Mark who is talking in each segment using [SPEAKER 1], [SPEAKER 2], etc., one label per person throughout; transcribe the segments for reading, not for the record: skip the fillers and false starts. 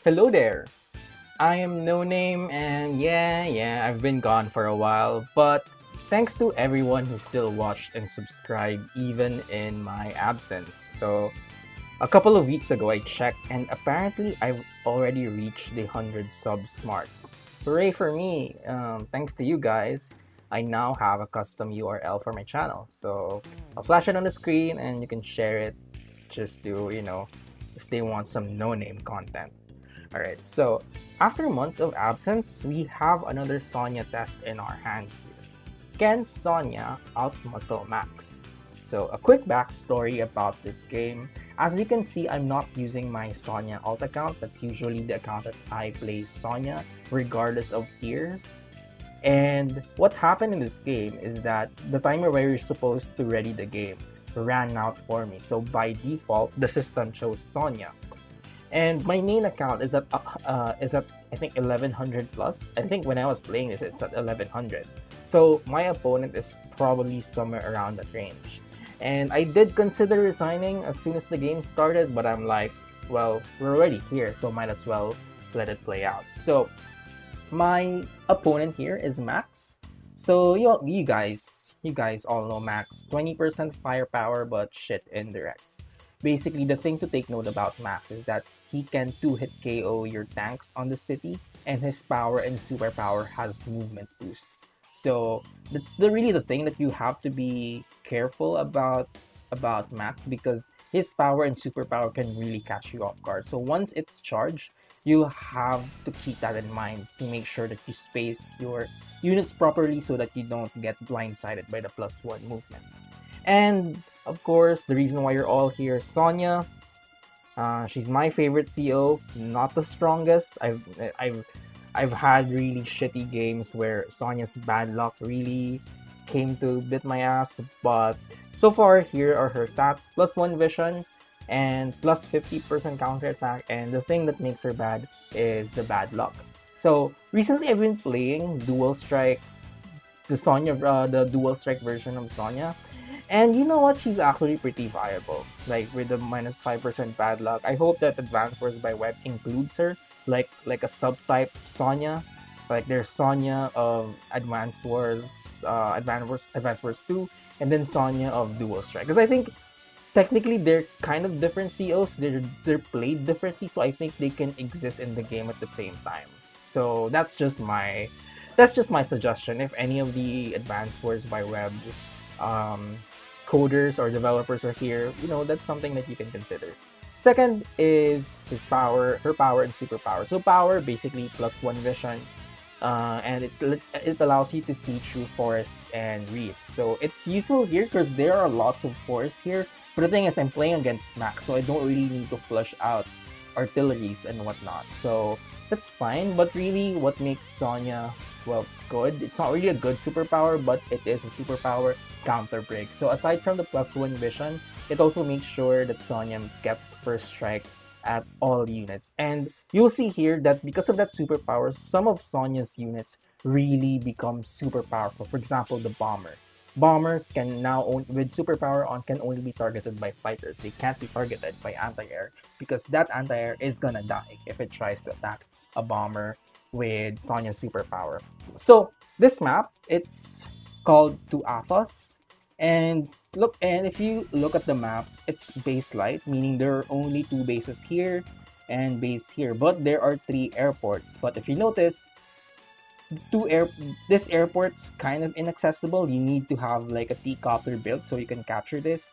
[SPEAKER 1] Hello there. I am No Name, and yeah, I've been gone for a while, but thanks to everyone who still watched and subscribed even in my absence. So, a couple of weeks ago, I checked, and apparently, I've already reached the 100 subs mark. Hooray for me! Thanks to you guys, I now have a custom URL for my channel. So, I'll flash it on the screen, and you can share it just to, if they want some no name content. Alright, so after months of absence, we have another Sonja test in our hands here. Can Sonja outmuscle Max? So a quick backstory about this game. As you can see, I'm not using my Sonja alt account. That's usually the account that I play Sonja, regardless of tiers. And what happened in this game is that the timer where you're supposed to ready the game ran out for me. So by default, the system chose Sonja. And my main account is at I think 1100 plus. I think when I was playing this, it's at 1100. So my opponent is probably somewhere around that range. And I did consider resigning as soon as the game started, but I'm like, well, we're already here, so might as well let it play out. So my opponent here is Max. So you guys all know Max. 20% firepower, but shit indirects. Basically, the thing to take note about Max is that he can 2-hit KO your tanks on the city, and his power and superpower has movement boosts. So that's really the thing that you have to be careful about Max, because his power and superpower can really catch you off guard. So once it's charged, you have to keep that in mind to make sure that you space your units properly so that you don't get blindsided by the +1 movement. And of course, the reason why you're all here, Sonja. She's my favorite CO. Not the strongest. I've had really shitty games where Sonja's bad luck really came to bit my ass. But so far, here are her stats: +1 vision and +50% counterattack. And the thing that makes her bad is the bad luck. So recently, I've been playing Dual Strike, the Dual Strike version of Sonja. And you know what? She's actually pretty viable. Like with the -5% bad luck. I hope that Advanced Wars by Web includes her, like a subtype Sonja. Like there's Sonja of Advanced Wars 2, and then Sonja of Dual Strike. Because I think technically they're kind of different COs. They're played differently, so I think they can exist in the game at the same time. So that's just my suggestion. If any of the Advanced Wars by Web coders or developers are here, that's something that you can consider. Second is her power and superpower. So power, basically +1 vision, and it allows you to see through forests and reefs. So it's useful here because there are lots of forests here. But the thing is, I'm playing against Max, so I don't really need to flush out artilleries and whatnot. So that's fine. But really, what makes Sonja, well, good? It's not really a good superpower, but it is a superpower: counter break. So aside from the +1 vision, it also makes sure that Sonja gets first strike at all units. And you'll see here that because of that superpower, some of Sonja's units really become super powerful. For example, the bomber. Bombers can now with superpower on can only be targeted by fighters. They can't be targeted by anti-air because that anti-air is gonna die if it tries to attack a bomber with Sonja's superpower. So this map, it's called To Athos. And if you look at the maps, it's base light, meaning there are only 2 bases here and base here, but there are 3 airports. But if you notice, this airport's kind of inaccessible. You need to have like a T-copter built so you can capture this.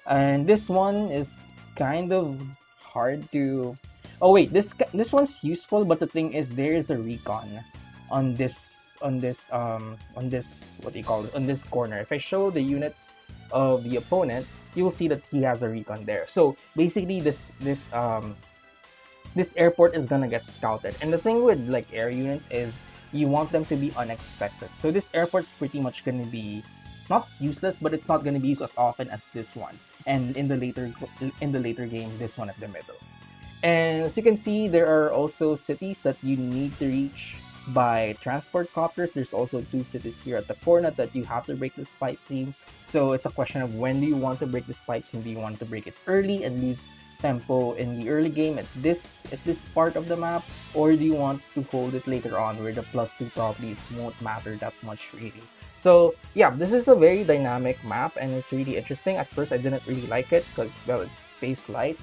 [SPEAKER 1] And this one is kind of hard to. Oh wait, this one's useful, but the thing is there is a recon on this what do you call it, on this corner. If I show the units of the opponent, you will see that he has a recon there. So basically this airport is gonna get scouted. And the thing with like air units is you want them to be unexpected. So this airport's pretty much gonna be not useless, but it's not gonna be used as often as this one. And in the later game, this one at the middle. And as you can see, there are also cities that you need to reach by transport copters. There's also 2 cities here at the corner that you have to break this pipe seam. So it's a question of when do you want to break this pipe seam? Do you want to break it early and lose tempo in the early game at this part of the map, or do you want to hold it later on where the +2 properties won't matter that much really? So yeah, this is a very dynamic map and it's really interesting. At first I didn't really like it because, well, it's space light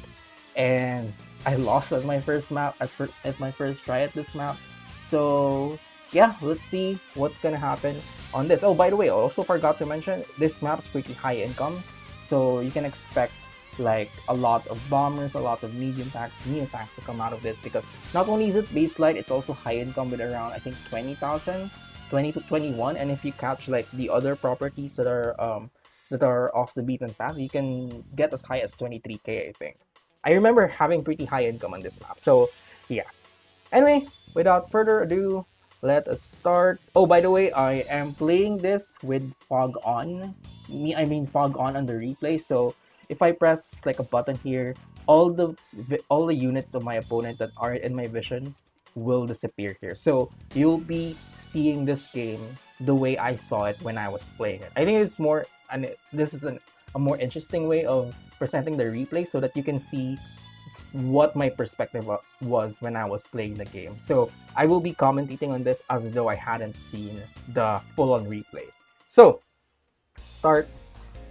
[SPEAKER 1] and I lost at my first map at my first try at this map. So yeah, let's see what's gonna happen on this. Oh, by the way, I also forgot to mention this map's pretty high income, so you can expect like a lot of bombers, a lot of medium tanks, neo tanks to come out of this, because not only is it base light, it's also high income with around, I think, 20,000, 20 to 21. And if you catch like the other properties that are off the beaten path, you can get as high as 23k, I think. I remember having pretty high income on this map. So yeah. Anyway, without further ado, let us start. Oh, by the way, I am playing this with fog on. I mean fog on the replay. So if I press like a button here, all the units of my opponent that are in my vision will disappear here. So you'll be seeing this game the way I saw it when I was playing it. I think it's more, and this is a more interesting way of presenting the replay so that you can see what my perspective was when I was playing the game. So I will be commentating on this as though I hadn't seen the full-on replay. So start,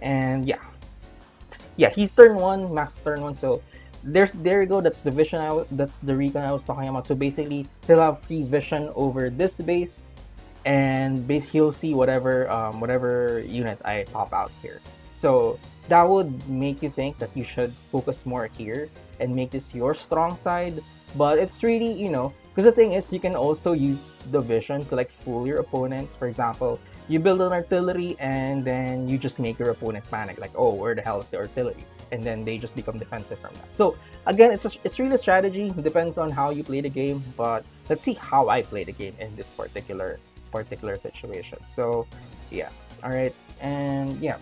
[SPEAKER 1] and yeah, he's turn 1, Max turn 1. So there you go. That's the vision. That's the recon I was talking about. So basically, he'll have free vision over this base, and he'll see whatever unit I pop out here. So that would make you think that you should focus more here and make this your strong side. But it's really, because the thing is, you can also use the vision to like fool your opponents. For example, you build an artillery and then you just make your opponent panic, like, oh, where the hell is the artillery? And then they just become defensive from that. So again, it's really a strategy. It depends on how you play the game, but let's see how I play the game in this particular situation. So yeah, all right, and yeah,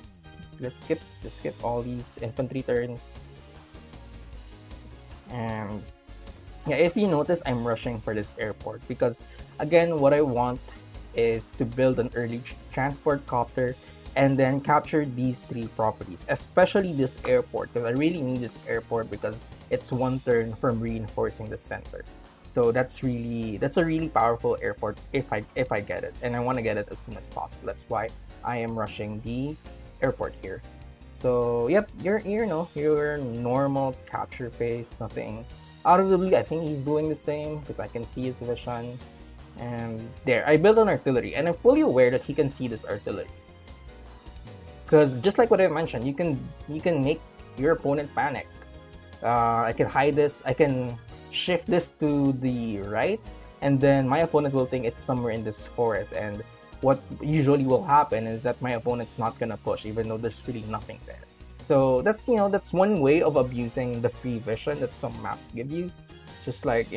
[SPEAKER 1] let's skip all these infantry turns. And yeah, if you notice, I'm rushing for this airport because, again, what I want is to build an early transport copter and then capture these 3 properties, especially this airport, because I really need this airport because it's 1 turn from reinforcing the center. So that's a really powerful airport if I get it, and I want to get it as soon as possible. That's why I am rushing the airport here. So yep, your normal capture phase, nothing out of the blue. I think he's doing the same because I can see his vision. And there, I built an artillery, and I'm fully aware that he can see this artillery. Because just like what I mentioned, you can make your opponent panic. I can hide this. I can shift this to the right, and then my opponent will think it's somewhere in this forest. And what usually will happen is that my opponent's not gonna push, even though there's really nothing there. So that's that's one way of abusing the free vision that some maps give you. Just like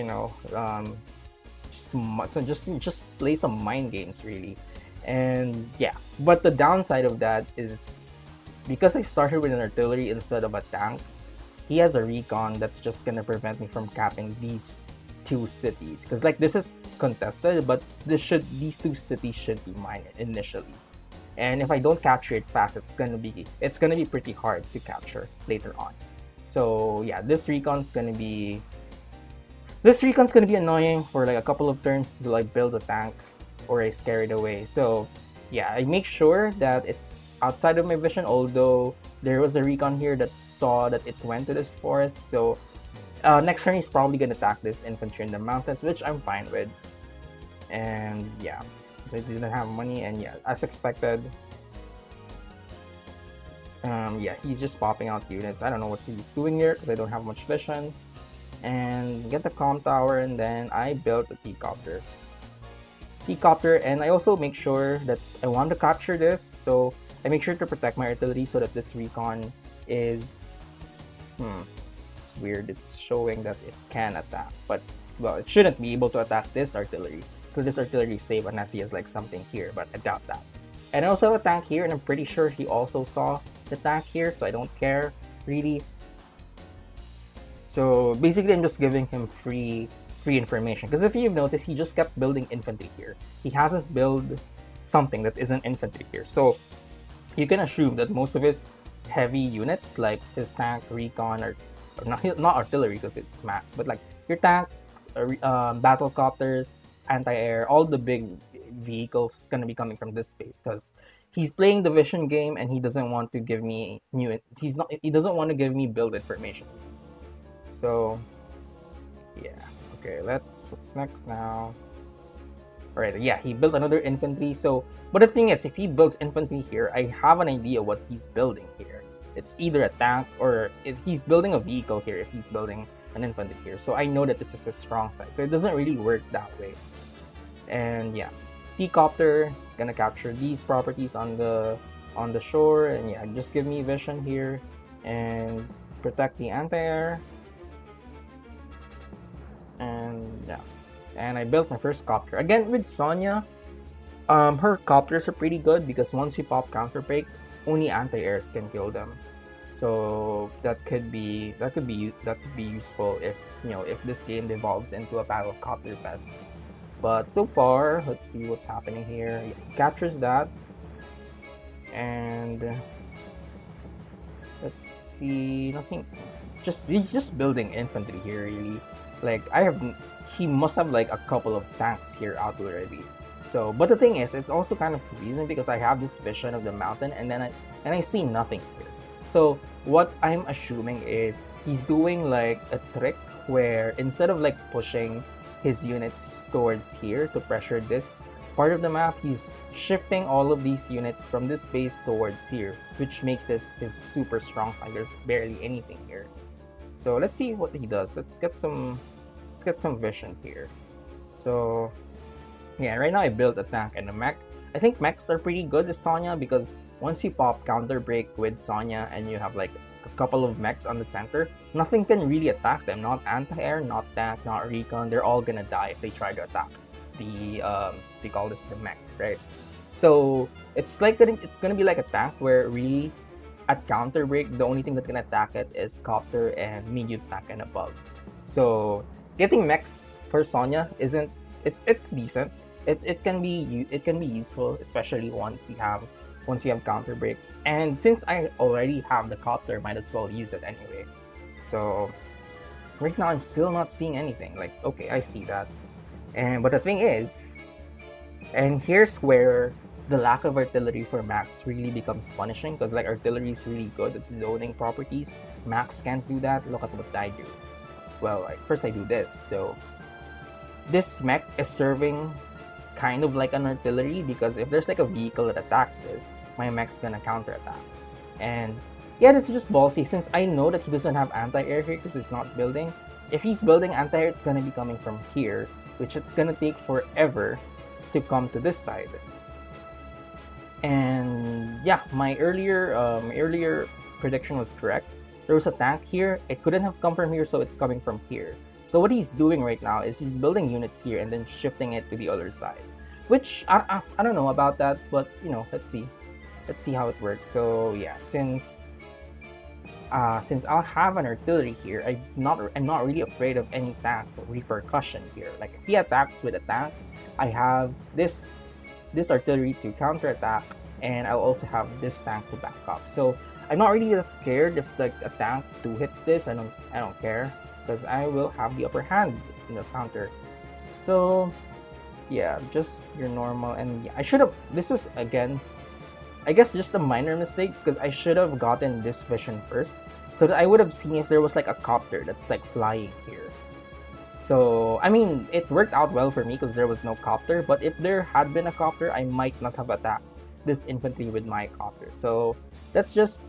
[SPEAKER 1] just play some mind games really. And yeah, but the downside of that is because I started with an artillery instead of a tank, he has a recon that's just gonna prevent me from capping these 2 cities, because like this is contested, but these 2 cities should be mine initially. And if I don't capture it fast, it's gonna be pretty hard to capture later on. So yeah, this recon's gonna be annoying for like a couple of turns to like build a tank, or I scare it away. So yeah, I make sure that it's outside of my vision, although there was a recon here that saw that it went to this forest. So next turn he's probably gonna attack this infantry in the mountains, which I'm fine with. And yeah, because I didn't have money, and yeah, as expected, yeah, he's just popping out units. I don't know what he's doing here because I don't have much vision. And get the comm tower, and then I built a T-copter, and I also make sure that I want to capture this, so I make sure to protect my artillery so that this recon is it's weird. It's showing that it can attack, but well, it shouldn't be able to attack this artillery. So this artillery is safe unless he has like something here, but I doubt that. And I also have a tank here, and I'm pretty sure he also saw the tank here, so I don't care really. So basically, I'm just giving him free information, because if you've noticed, he just kept building infantry here. He hasn't built something that isn't infantry here. So you can assume that most of his heavy units, like his tank, recon, or not artillery because it's max, but like your tank, battle copters, anti-air, all the big vehicles is gonna be coming from this space because he's playing the vision game and he doesn't want to give me he doesn't want to give me build information. So yeah, okay, what's next now? All right, yeah, he built another infantry. So, but the thing is, if he builds infantry here, I have an idea what he's building here. It's either a tank or if he's building a vehicle here, if he's building an infantry here. So I know that this is a strong side. So it doesn't really work that way. And yeah, T-copter gonna capture these properties on the shore, and yeah, just give me vision here and protect the anti-air. And yeah. And I built my first copter. Again, with Sonja, her copters are pretty good because once you pop counter break, only anti-airs can kill them. So that could be useful if if this game devolves into a battle of copter fest. But so far, let's see what's happening here. Yeah, he captures that, and let's see, nothing. He's just building infantry here, really. Like he must have like a couple of tanks here out already. So, but the thing is, it's also kind of confusing because I have this vision of the mountain and then I see nothing here. So what I'm assuming is he's doing like a trick where instead of like pushing his units towards here to pressure this part of the map, he's shifting all of these units from this space towards here, which makes this his super strong side. There's barely anything here. So let's see what he does. Let's get some vision here. So yeah, right now I built a tank and a mech. I think mechs are pretty good with Sonja because once you pop counter break with Sonja and you have like a couple of mechs on the center, nothing can really attack them. Not anti-air, not tank, not recon. They're all gonna die if they try to attack the they call this the mech, right? So it's gonna be like a tank where really at counter break the only thing that can attack it is copter and medium tank and above. So getting mechs for Sonja it's decent. It can be useful, especially once you have counter breaks. And since I already have the copter, might as well use it anyway. So right now I'm still not seeing anything. Like, okay, I see that. But the thing is, and here's where the lack of artillery for Max really becomes punishing, because like artillery is really good at zoning properties. Max can't do that. Look at what I do. Well, like, first I do this. So this mech is serving kind of like an artillery, because if there's like a vehicle that attacks this, my mech's gonna counterattack. And yeah, this is just ballsy since I know that he doesn't have anti-air here because he's not building. If he's building anti-air, it's gonna be coming from here, which it's gonna take forever to come to this side. And yeah, my earlier prediction was correct. There was a tank here. It couldn't have come from here, so it's coming from here. So what he's doing right now is he's building units here and then shifting it to the other side. Which I don't know about that, but let's see how it works. So yeah, since I'll have an artillery here, I'm not really afraid of any tank repercussion here. Like if he attacks with a tank, I have this artillery to counterattack, and I'll also have this tank to back up. So I'm not really that scared if like a tank 2 hits this. I don't care, because I will have the upper hand in the counter. So yeah, just your normal. And yeah, I should have, this was again, I guess just a minor mistake, because I should have gotten this vision first, so that I would have seen if there was like a copter that's like flying here. So I mean, it worked out well for me because there was no copter, but if there had been a copter, I might not have attacked this infantry with my copter. So that's just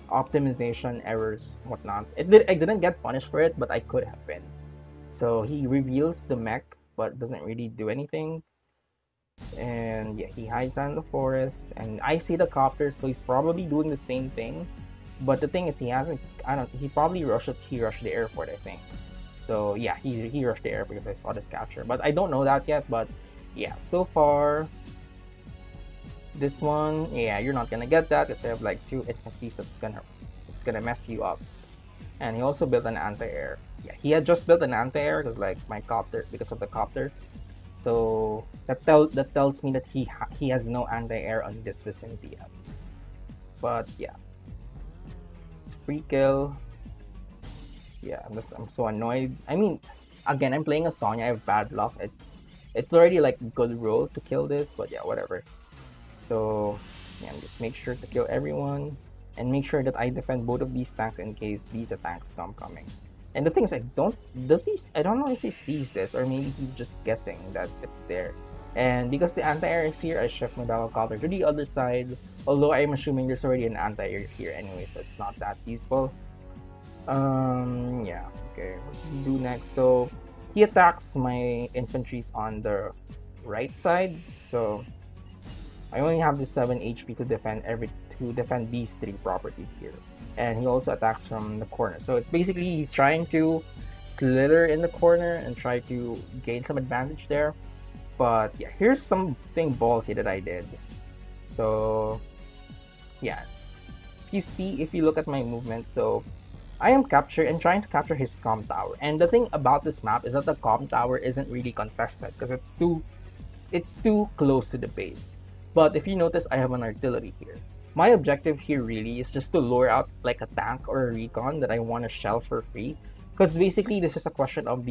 [SPEAKER 1] optimization errors, whatnot. I didn't get punished for it, but I could have been. So he reveals the mech but doesn't really do anything. And yeah, he hides out in the forest, and I see the copter, so he's probably doing the same thing. But the thing is, he probably rushed the airport, I think. So yeah, he rushed the airport because I saw this capture, but I don't know that yet. But yeah, so far this one, yeah, you're not gonna get that because I have like 2 infantries that's gonna mess you up. And he also built an anti-air. Yeah, he had just built an anti-air because like my copter, because of the copter. So that tells me that he has no anti-air on this vicinity yet. But yeah, it's free kill. Yeah, I'm so annoyed. I mean, again, I'm playing a Sonja. I have bad luck. It's already like good roll to kill this, but yeah, whatever. So yeah, just make sure to kill everyone and make sure that I defend both of these tanks in case these attacks come coming. And the thing is, I don't know if he sees this or maybe he's just guessing that it's there. And because the anti-air is here, I shift my battle copter to the other side. Although I'm assuming there's already an anti-air here anyway, so it's not that useful. Yeah, okay, what does he do next? So he attacks my infantries on the right side. So I only have the 7 HP to defend these 3 properties here. And he also attacks from the corner. So it's basically he's trying to slither in the corner and try to gain some advantage there. But yeah, here's something ballsy that I did. So yeah, if you look at my movement, so I am trying to capture his comm tower. And the thing about this map is that the comm tower isn't really contested because it's too close to the base. But if you notice, I have an artillery here. My objective here really is just to lure out like a tank or a recon that I want to shell for free. Because basically this is a question of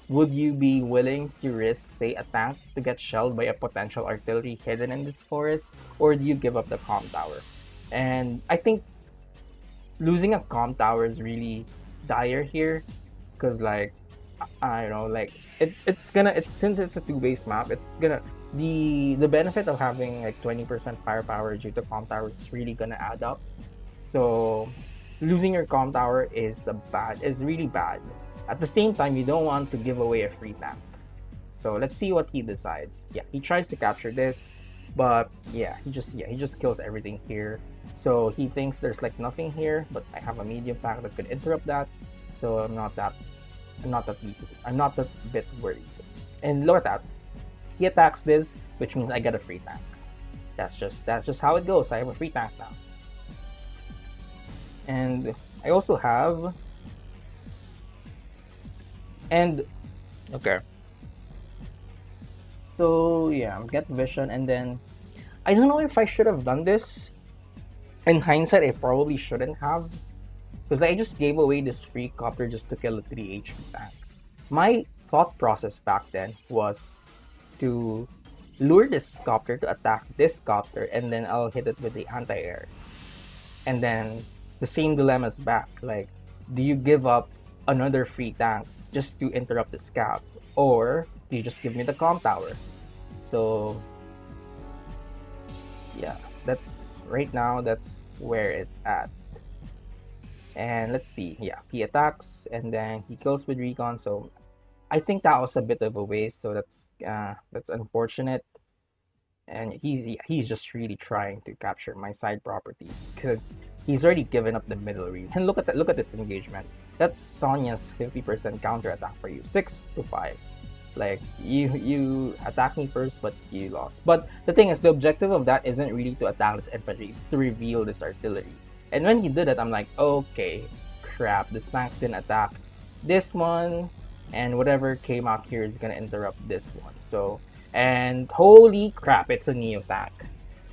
[SPEAKER 1] would you be willing to risk, say, a tank to get shelled by a potential artillery hidden in this forest, or do you give up the comm tower? And I think losing a comm tower is really dire here, because like I don't know, like it's since it's a 2-base map, it's gonna the benefit of having like 20% firepower due to comm tower is really gonna add up. So losing your comm tower is really bad. At the same time, you don't want to give away a free tank. So let's see what he decides. Yeah, he tries to capture this, but yeah, he just kills everything here. So he thinks there's like nothing here, but I have a medium tank that could interrupt that. So I'm not that bit worried. And look at that. He attacks this, which means I get a free tank. That's just how it goes. I have a free tank now. And I also have okay. So yeah, get vision, and then I don't know if I should have done this. In hindsight, I probably shouldn't have, because I just gave away this free copter just to kill a 3 HP tank. My thought process back then was to lure this copter to attack this copter, and then I'll hit it with the anti-air. And then the same dilemma's back. Like, do you give up another free tank just to interrupt the scav, or do you just give me the comm tower? So yeah, that's where it's at. And let's see, yeah, he attacks and then he kills with recon. So I think that was a bit of a waste. So that's unfortunate. And he's just really trying to capture my side properties because he's already given up the middle region. And look at this engagement. That's Sonja's 50% counter attack for you, 6-5. Like you attack me first, but you lost. But the thing is, the objective of that isn't really to attack this infantry; it's to reveal this artillery. And when he did it, I'm like, okay, crap, this tank's gonna attack this one, and whatever came out here is gonna interrupt this one. So, and holy crap, it's a neo tank.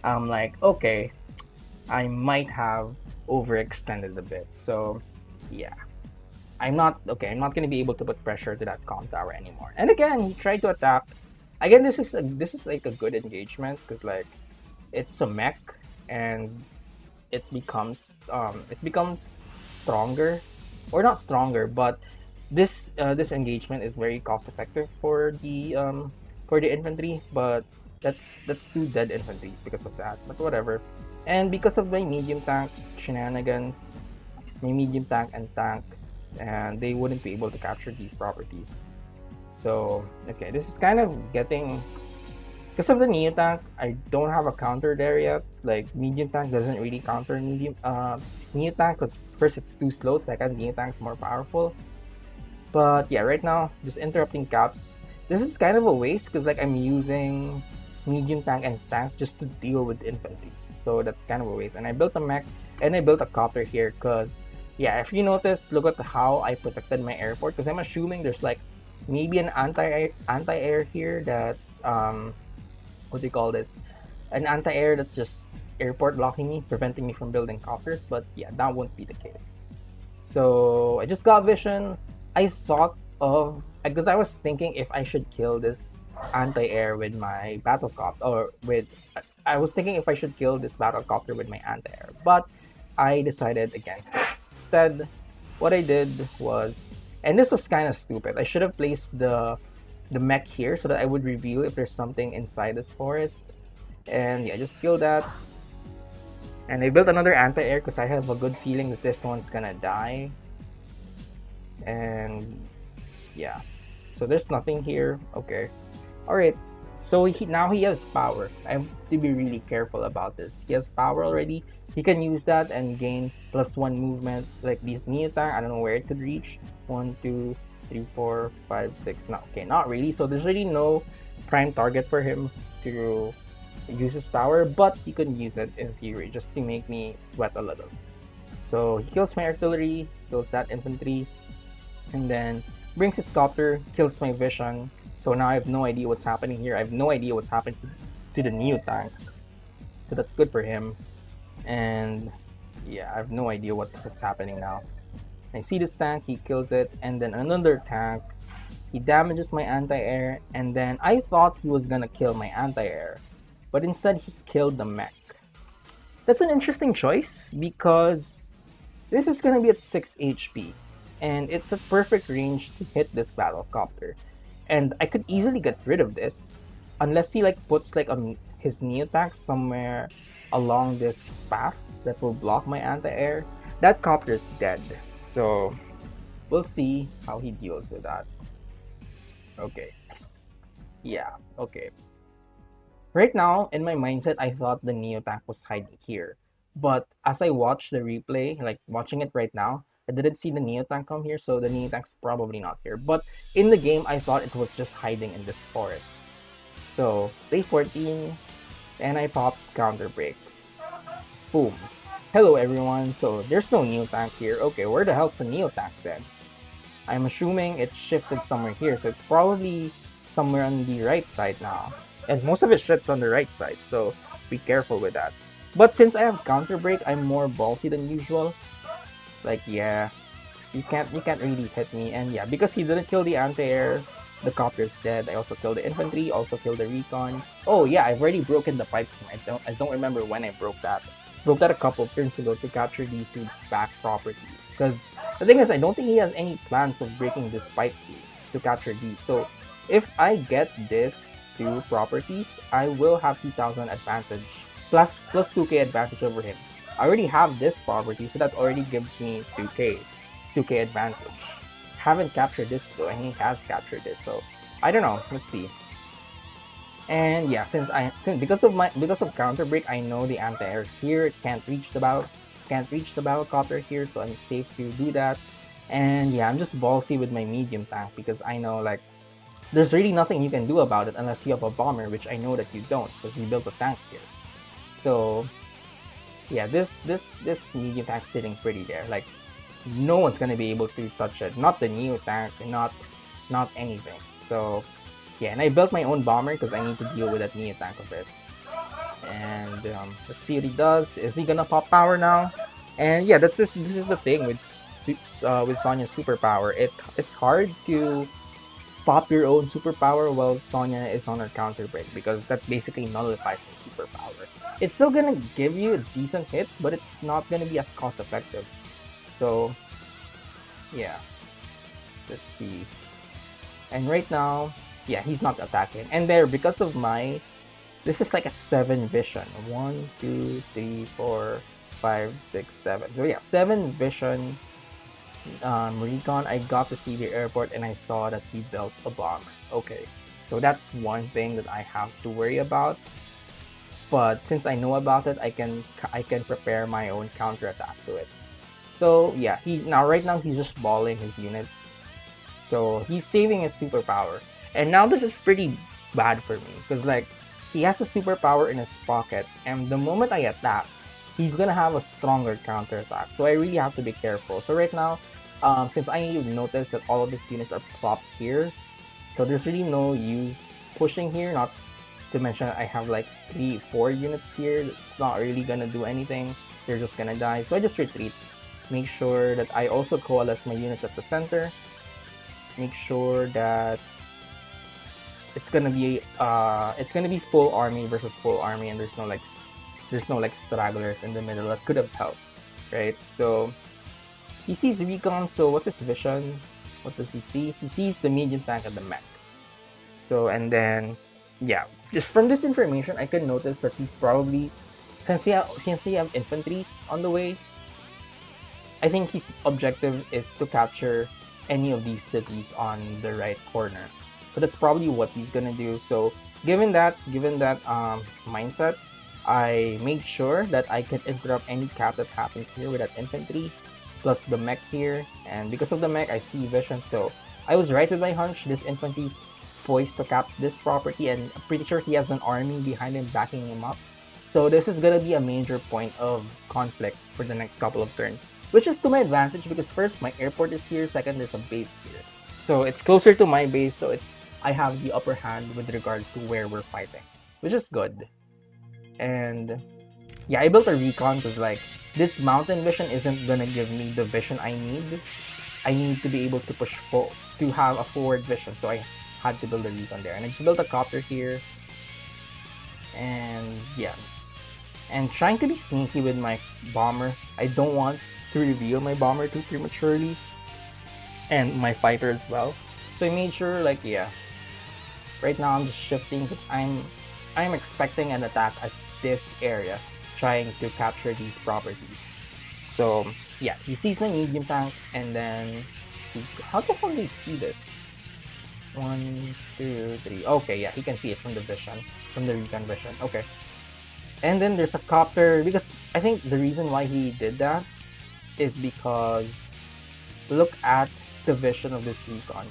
[SPEAKER 1] I'm like, okay, I might have overextended a bit. So, yeah. I'm not gonna be able to put pressure to that comm tower anymore. And again, he tried to attack. Again, this is like a good engagement because like it's a mech and it becomes stronger, or not stronger, but this engagement is very cost effective for the infantry. But that's 2 dead infantry because of that. But whatever. And because of my medium tank shenanigans, my medium tank and tank, and they wouldn't be able to capture these properties. So okay, this is kind of getting, because of the neo tank, I don't have a counter there yet. Like medium tank doesn't really counter neo tank because first it's too slow, second neo tank's more powerful. But yeah, right now just interrupting caps. This is kind of a waste because like I'm using medium tank and tanks just to deal with infantry. So that's kind of a waste. And I built a mech and I built a copter here because yeah, if you notice, look at how I protected my airport, because I'm assuming there's like maybe an anti-air here that's what do you call this? An anti-air that's just airport blocking me, preventing me from building copters. But yeah, that won't be the case. So I just got vision. I thought of, because I was thinking if I should kill this anti-air with my battlecopter, or with, I was thinking if I should kill this battlecopter with my anti-air, but I decided against it. Instead, what I did was, and this was kind of stupid, I should have placed the mech here so that I would reveal if there's something inside this forest. And yeah, just kill that. And I built another anti-air because I have a good feeling that this one's gonna die. And yeah, so there's nothing here. Okay, all right. So now he has power. I have to be really careful about this. He has power already. He can use that and gain +1 movement, like these Neo Tank. I don't know where it could reach. 1, 2, 3, 4, 5, 6. No, okay, not really. So there's really no prime target for him to use his power, but he could use it in theory just to make me sweat a little. So he kills my artillery, kills that infantry, and then brings his copter, kills my vision. So now I have no idea what's happening here. I have no idea what's happening to the Neo Tank. So that's good for him. And yeah, I have no idea what's happening now. I see this tank, he kills it, and then another tank, he damages my anti-air, and then I thought he was gonna kill my anti-air, but instead he killed the mech. That's an interesting choice because this is gonna be at 6 HP, and it's a perfect range to hit this battlecopter. And I could easily get rid of this, unless he like puts like his Neo Tank somewhere along this path that will block my anti-air. That copter is dead, so we'll see how he deals with that. Okay, yeah, okay. Right now, in my mindset, I thought the Neo Tank was hiding here. But as I watched the replay, like watching it right now, I didn't see the Neo Tank come here, so the Neo Tank's probably not here. But in the game, I thought it was just hiding in this forest. So, day 14, and I popped Counter Break. Boom. Hello everyone, so there's no Neo Tank here. Okay, where the hell's the Neo Tank then? I'm assuming it shifted somewhere here, so it's probably somewhere on the right side now. And most of it shits on the right side, so be careful with that. But since I have Counter Break, I'm more ballsy than usual. Like, yeah, you can't really hit me. And yeah, because he didn't kill the anti-air, the copter is dead. I also killed the infantry, also killed the recon. Oh yeah, I've already broken the pipes. I don't remember when I broke that. Broke that a couple of turns ago to capture these two back properties. Because the thing is, I don't think he has any plans of breaking this pipe seed to capture these. So if I get this two properties, I will have 2000 advantage plus 2k advantage over him. I already have this property, so that already gives me 2k advantage. Haven't captured this though, and he has captured this, so I don't know. Let's see. And yeah, because of counter break, I know the anti-air is here. It can't reach the battlecopter here, so I'm safe to do that. And yeah, I'm just ballsy with my medium tank because I know like there's really nothing you can do about it unless you have a bomber, which I know that you don't because you built a tank here. So yeah, this medium tank's sitting pretty there. Like no one's gonna be able to touch it. Not the Neo Tank, not anything. So yeah, and I built my own bomber because I need to deal with that Neo Tank of this. And let's see what he does. Is he gonna pop power now? And yeah, this is the thing with Sonja's superpower. It's hard to pop your own superpower while Sonja is on her counter break because that basically nullifies her superpower. It's still gonna give you decent hits, but it's not gonna be as cost effective. So yeah, let's see. And right now, yeah, he's not attacking. And there, because of my, this is like at 7 vision. 1, 2, 3, 4, 5, 6, 7. So yeah, 7 vision recon. I got to see the airport and I saw that he built a bomber. Okay, so that's one thing that I have to worry about. But since I know about it, I can prepare my own counterattack to it. So yeah, right now he's just balling his units. So he's saving his superpower. And now this is pretty bad for me because like he has a superpower in his pocket, and the moment I attack, he's gonna have a stronger counterattack. So I really have to be careful. So right now, since I noticed that all of his units are plopped here, so there's really no use pushing here. Not to mention I have like 3-4 units here. It's not really gonna do anything. They're just gonna die. So I just retreat. Make sure that I also coalesce my units at the center. Make sure that it's gonna be full army versus full army, and there's no like stragglers in the middle that could have helped, right? So he sees recon. So what's his vision? What does he see? He sees the medium tank and the mech. So, and then yeah, just from this information, I can notice that he's probably, since he have infantries on the way, I think his objective is to capture any of these cities on the right corner. So that's probably what he's gonna do. So given that mindset, I made sure that I can interrupt any cap that happens here with that infantry, plus the mech here. And because of the mech, I see vision. So I was right with my hunch. This infantry's poised to cap this property, and I'm pretty sure he has an army behind him backing him up. So this is gonna be a major point of conflict for the next couple of turns, which is to my advantage because first, my airport is here, second, there's a base here. So it's closer to my base, so I have the upper hand with regards to where we're fighting, which is good. And yeah, I built a recon because like this mountain vision isn't gonna give me the vision I need. I need to be able to push to have a forward vision, so I had to build a recon there. And I just built a copter here. And yeah. And trying to be sneaky with my bomber. I don't want to reveal my bomber too prematurely. And my fighter as well. So I made sure, like, yeah. Right now I'm just shifting because I'm expecting an attack at this area, trying to capture these properties. So yeah, he sees my medium tank, and then how the hell do you see this? 1, 2, 3. Okay, yeah, he can see it from the vision, from the recon vision. Okay. And then there's a copter, because I think the reason why he did that is because look at the vision of this recon.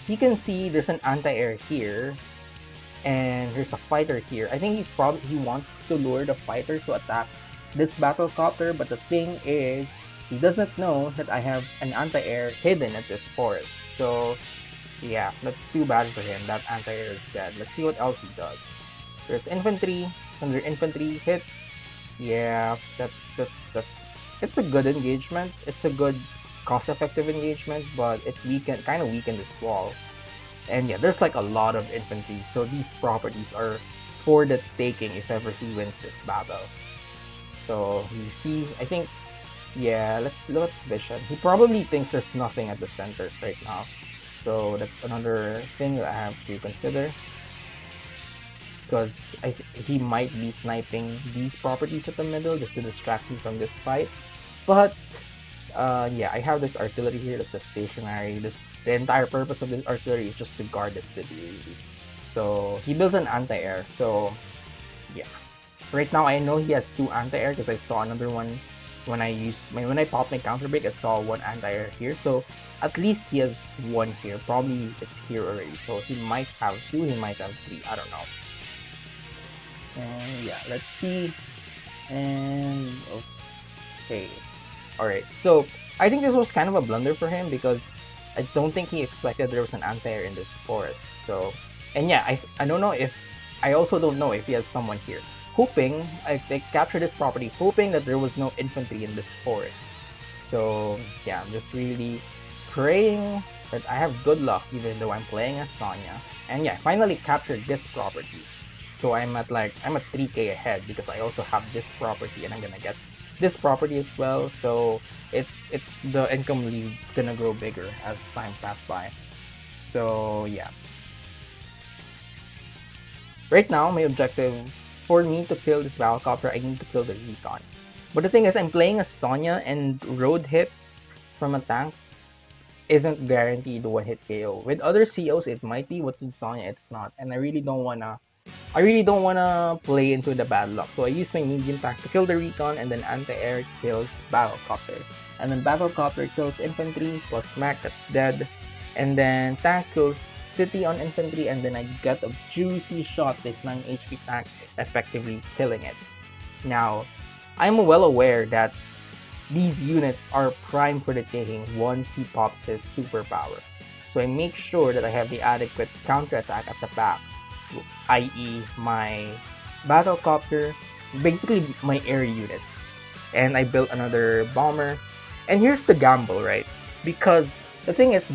[SPEAKER 1] He can see there's an anti-air here, and there's a fighter here. I think he wants to lure the fighter to attack this battle copter, but the thing is, he doesn't know that I have an anti-air hidden at this forest. So yeah, that's too bad for him. That anti-air is dead. Let's see what else he does. There's infantry. Under infantry hits. Yeah, it's a good engagement. It's a good cost-effective engagement, but it kind of weakened this wall. And yeah, there's like a lot of infantry, so these properties are for the taking if ever he wins this battle. So he sees, I think, yeah, let's vision. He probably thinks there's nothing at the center right now. So that's another thing that I have to consider. Because he might be sniping these properties at the middle just to distract me from this fight. But yeah, I have this artillery here that's a stationary. The entire purpose of this artillery is just to guard the city, really. So he builds an anti-air. So yeah, right now I know he has 2 anti-air because I saw another one when I popped my counter break. I saw 1 anti-air here. So at least he has 1 here. Probably it's here already. So he might have 2. He might have 3. I don't know. And yeah, let's see. And okay, all right. So I think this was kind of a blunder for him because I don't think he expected there was an anti-air in this forest. So, and yeah, I don't know if I also don't know if he has someone here. Hoping I captured this property, hoping that there was no infantry in this forest. So yeah, I'm just really praying that I have good luck, even though I'm playing as Sonja. And yeah, I finally captured this property. So I'm at 3k ahead because I also have this property, and I'm gonna get this property as well. So the income lead's gonna grow bigger as time passes by. So yeah. Right now, my objective for me to kill this battlecopter, I need to kill the recon. But the thing is, I'm playing as Sonja, and road hits from a tank isn't guaranteed 1-hit KO. With other COs, it might be, but with Sonja, it's not. And I really don't wanna play into the bad luck. So I use my medium tank to kill the recon, and then anti-air kills battlecopter. And then battlecopter kills infantry plus mech, that's dead. And then tank kills city on infantry, and then I get a juicy shot, this 9 HP tank, effectively killing it. Now, I'm well aware that these units are primed for the taking once he pops his superpower. So I make sure that I have the adequate counterattack at the back, i.e. my battlecopter, basically my air units. And I built another bomber, And here's the gamble, right? Because the thing is,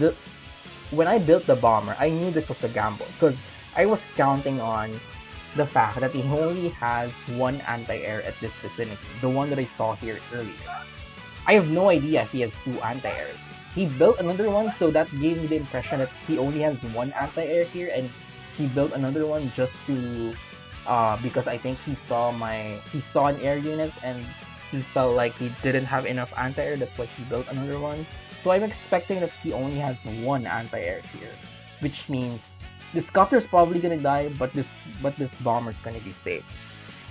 [SPEAKER 1] when I built the bomber, I knew this was a gamble because I was counting on the fact that he only has one anti-air at this vicinity, the one that I saw here earlier. I have no idea if he has two anti-airs. He built another one, so that gave me the impression that he only has one anti-air here, and he built another one just to because I think he saw an air unit and he felt like he didn't have enough anti-air. That's why he built another one. So I'm expecting that he only has one anti-air here, which means this copter's probably gonna die, but this bomber's gonna be safe.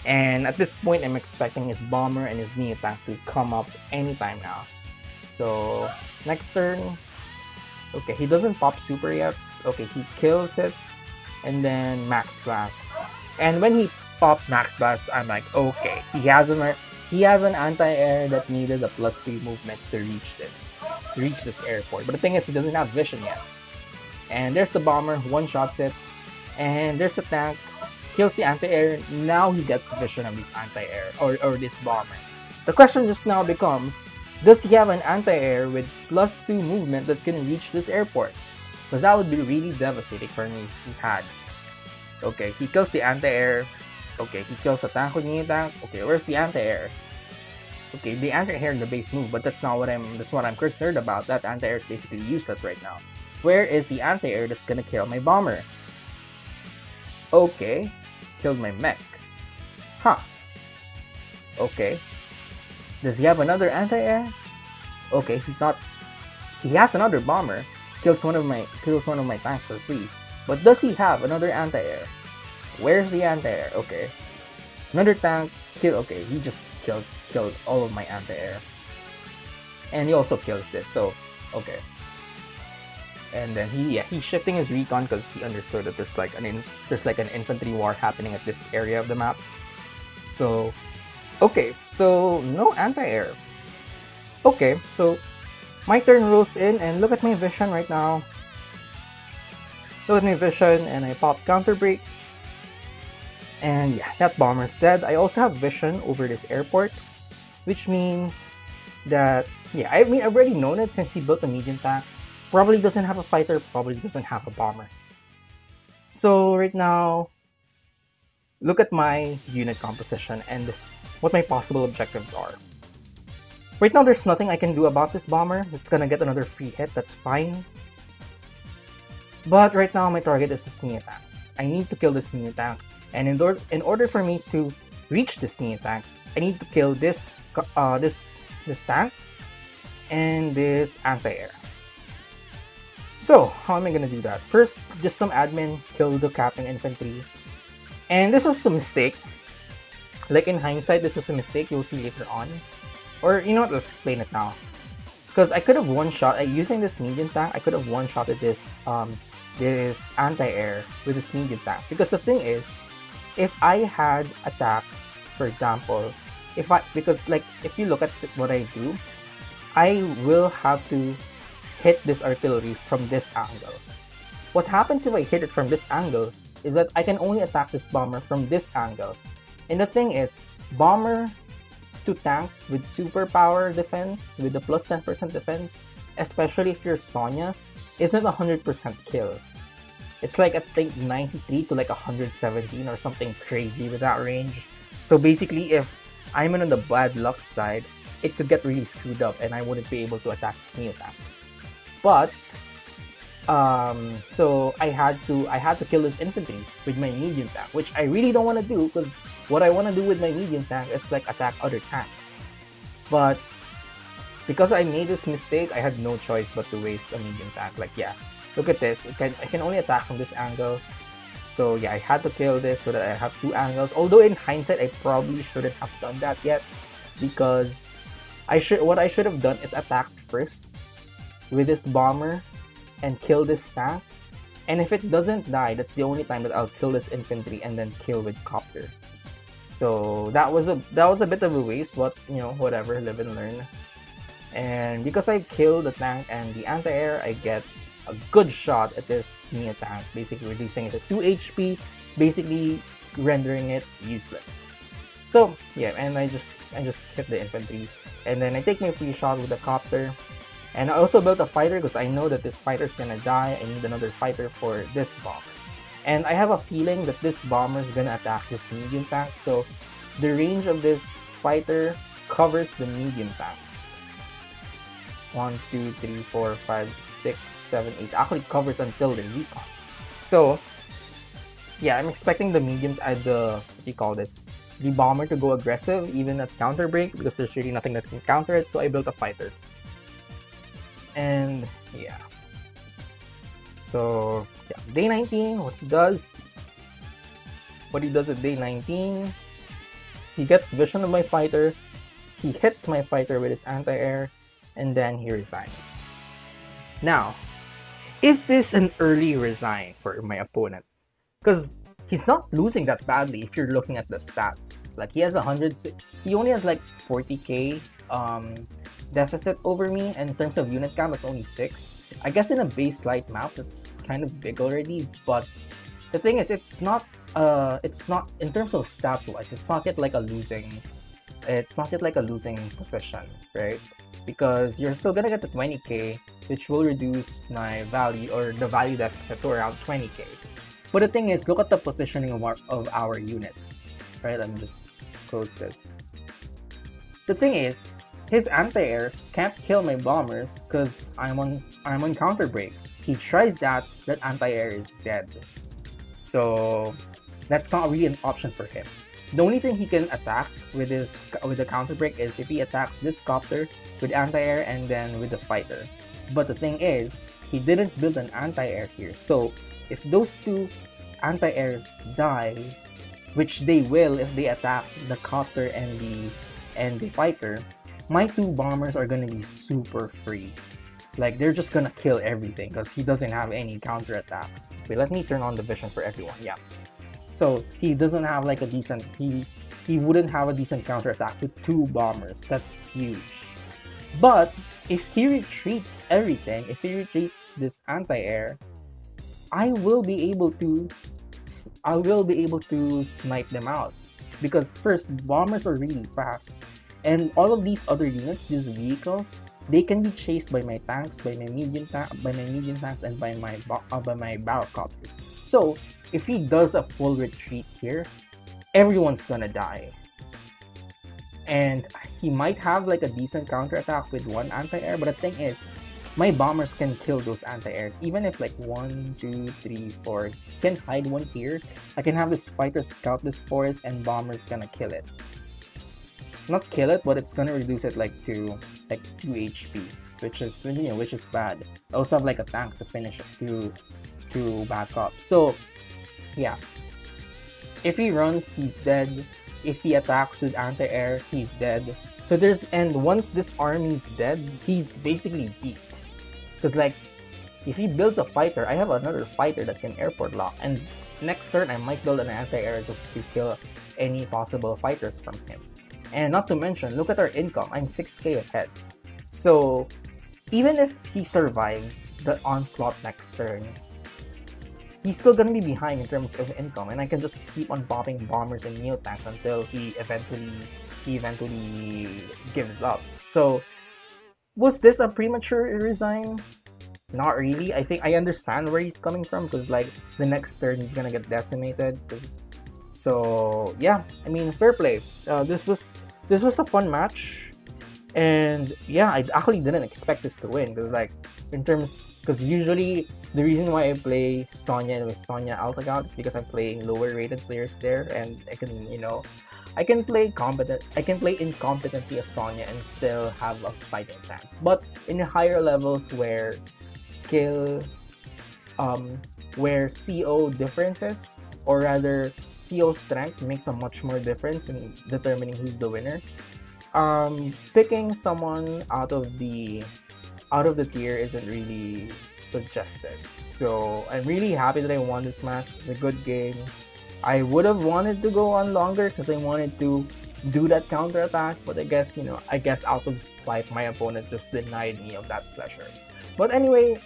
[SPEAKER 1] And at this point, I'm expecting his bomber and his knee attack to come up anytime now. So next turn, okay, he doesn't pop super yet. Okay, he kills it, and then max blast. And when he popped max blast, I'm like, okay, he has an anti-air that needed a +3 movement to reach this airport. But the thing is, he doesn't have vision yet. And there's the bomber, one-shots it, and there's the tank, kills the anti-air. Now he gets vision of this anti-air or this bomber. The question just now becomes, does he have an anti-air with +2 movement that can reach this airport? Because that would be really devastating for me if he had. Okay, he kills the anti-air. Okay, he kills the tank with knee tank. Okay, where's the anti-air? Okay, the anti-air in the base move, but that's what I'm concerned about. That anti-air is basically useless right now. Where is the anti-air that's gonna kill my bomber? Okay, killed my mech. Huh. Okay. Does he have another anti-air? Okay, he has another bomber. Kills one of my tanks for free. But does he have another anti-air? Where's the anti-air? Okay. Another tank kill. Okay, he just killed all of my anti-air. And he also kills this. So, okay. And then he's shifting his recon because he understood that there's like an infantry war happening at this area of the map. So, okay, so no anti-air. Okay, so my turn rolls in, and look at my vision right now. Look at my vision, and I pop counter break. And yeah, that bomber's dead. I also have vision over this airport, which means that, yeah, I mean, I've already known it since he built a medium tank. Probably doesn't have a fighter, probably doesn't have a bomber. So right now, look at my unit composition and what my possible objectives are. Right now, there's nothing I can do about this bomber. It's gonna get another free hit, that's fine. But right now, my target is the sneak attack. I need to kill the sneak attack, and in order for me to reach the sneak attack, I need to kill this tank and this anti-air. So, how am I gonna do that? First, just some admin, kill the captain infantry. And this was a mistake. Like in hindsight, this was a mistake, you'll see later on. Or, you know what, let's explain it now. Because I could have one-shot, using this medium tank, I could have one-shotted this anti-air with this medium tank. Because the thing is, if I had attacked, for example, because if you look at what I do, I will have to hit this artillery from this angle. What happens if I hit it from this angle is that I can only attack this bomber from this angle. And the thing is, bomber to tank with superpower defense, with the plus 10% defense, especially if you're Sonja, isn't 100% kill. It's like I think 93 to like 117 or something crazy with that range. So basically, if I'm on the bad luck side, it could get really screwed up and I wouldn't be able to attack this new attack. But so I had to kill this infantry with my medium tank, which I really don't want to do, because what I want to do with my medium tank is like attack other tanks. But because I made this mistake, I had no choice but to waste a medium tank. Like, yeah, look at this. I can only attack from this angle. So yeah, I had to kill this so that I have two angles. Although in hindsight, I probably shouldn't have done that yet, because what I should have done is attacked first with this bomber and kill this tank. And if it doesn't die, that's the only time that I'll kill this infantry and then kill with copter. So that was a bit of a waste, but you know, whatever, live and learn. And because I killed the tank and the anti-air, I get a good shot at this Neo tank, basically reducing it to 2 HP, basically rendering it useless. So yeah, and I just hit the infantry, and then I take my free shot with the copter. And I also built a fighter because I know that this fighter is gonna die. I need another fighter for this bomber. And I have a feeling that this bomber is gonna attack this medium tank. So the range of this fighter covers the medium tank. 1, 2, 3, 4, 5, 6, 7, 8. Actually covers until the recon. So yeah, I'm expecting the medium, the what do you call this? The bomber to go aggressive even at counter break because there's really nothing that can counter it. So I built a fighter. And yeah, so yeah, day 19, what he does at day 19, he gets vision of my fighter, he hits my fighter with his anti-air, and then he resigns. Now, is this an early resign for my opponent? Because he's not losing that badly if you're looking at the stats. Like he has 100, he only has like 40k deficit over me, and in terms of unit count it's only 6. I guess in a base light map it's kind of big already, but the thing is it's not in terms of stat wise, it's not yet like a losing position, right? Because you're still gonna get the 20k, which will reduce my value or the value deficit to around 20k. But the thing is, look at the positioning of our units, right? Let me just close this. The thing is, his anti-airs can't kill my bombers because I'm on counter break. He tries that anti-air is dead. So that's not really an option for him. The only thing he can attack with the counter break is if he attacks this copter with anti-air and then with the fighter. But the thing is, he didn't build an anti-air here. So if those two anti-airs die, which they will if they attack the copter and the fighter, my two bombers are gonna be super free. Like they're just gonna kill everything because he doesn't have any counter attack. Wait, let me turn on the vision for everyone. Yeah. So he doesn't have like a decent, he wouldn't have a decent counter attack with two bombers. That's huge. But if he retreats everything, if he retreats this anti-air, I will be able to snipe them out. Because first, bombers are really fast. And all of these other units, these vehicles, they can be chased by my tanks, by my medium tanks, and by my battlecopters. So if he does a full retreat here, everyone's gonna die. And he might have like a decent counterattack with one anti-air, but the thing is, my bombers can kill those anti-airs. Even if like 1, 2, 3, 4 can hide one here, I can have this fighter scout this forest and bombers gonna kill it. Not kill it, but it's gonna reduce it like to 2 HP, which is bad. I also have like a tank to finish it to back up. So yeah, if he runs, he's dead. If he attacks with anti-air, he's dead. So once this army's dead, he's basically beat. Because like, if he builds a fighter, I have another fighter that can airport lock, and next turn I might build an anti-air just to kill any possible fighters from him. And not to mention, look at our income, I'm 6k ahead. So even if he survives the onslaught next turn, he's still gonna be behind in terms of income, and I can just keep on popping bombers and neo tanks until he eventually gives up. So was this a premature resign? Not really. I think I understand where he's coming from, because like the next turn he's gonna get decimated. So yeah, I mean, fair play. This was a fun match, and yeah, I actually didn't expect this to win, because usually the reason why I play Sonja with Sonja Altagout is because I'm playing lower rated players there, and I can play incompetently as Sonja and still have a fighting chance. But in the higher levels where CO differences, or rather CO strength, makes a much more difference in determining who's the winner, picking someone out of the tier isn't really suggested. So I'm really happy that I won this match. It's a good game. I would have wanted to go on longer because I wanted to do that counter attack, but I guess out of spite, my opponent just denied me of that pleasure. But anyway,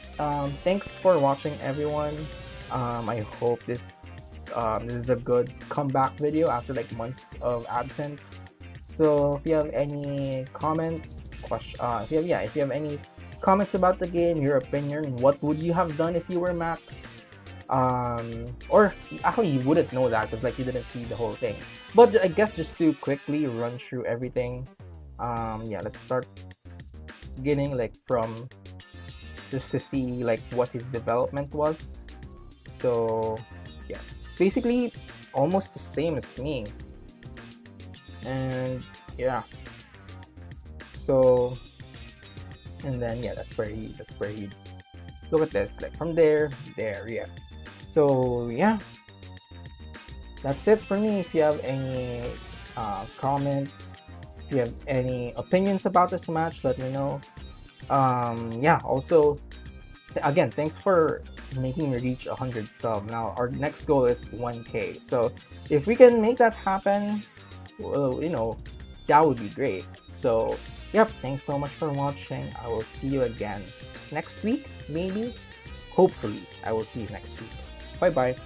[SPEAKER 1] thanks for watching, everyone. I hope this this is a good comeback video after like months of absence. So if you have any comments, if you have any comments about the game, your opinion, what would you have done if you were Max? Or actually you wouldn't know that because like you didn't see the whole thing. But I guess just to quickly run through everything, yeah, let's start beginning like from just to see like what his development was. So yeah, it's basically almost the same as me. And yeah, so and then yeah, that's where he look at this, like from there, yeah. So yeah, that's it for me. If you have any comments, if you have any opinions about this match, let me know. Yeah, also again, thanks for making me reach 100 sub. Now our next goal is 1k, so if we can make that happen, well, you know, that would be great. So yep, thanks so much for watching. I will see you again next week, maybe, hopefully I will see you next week. Bye bye.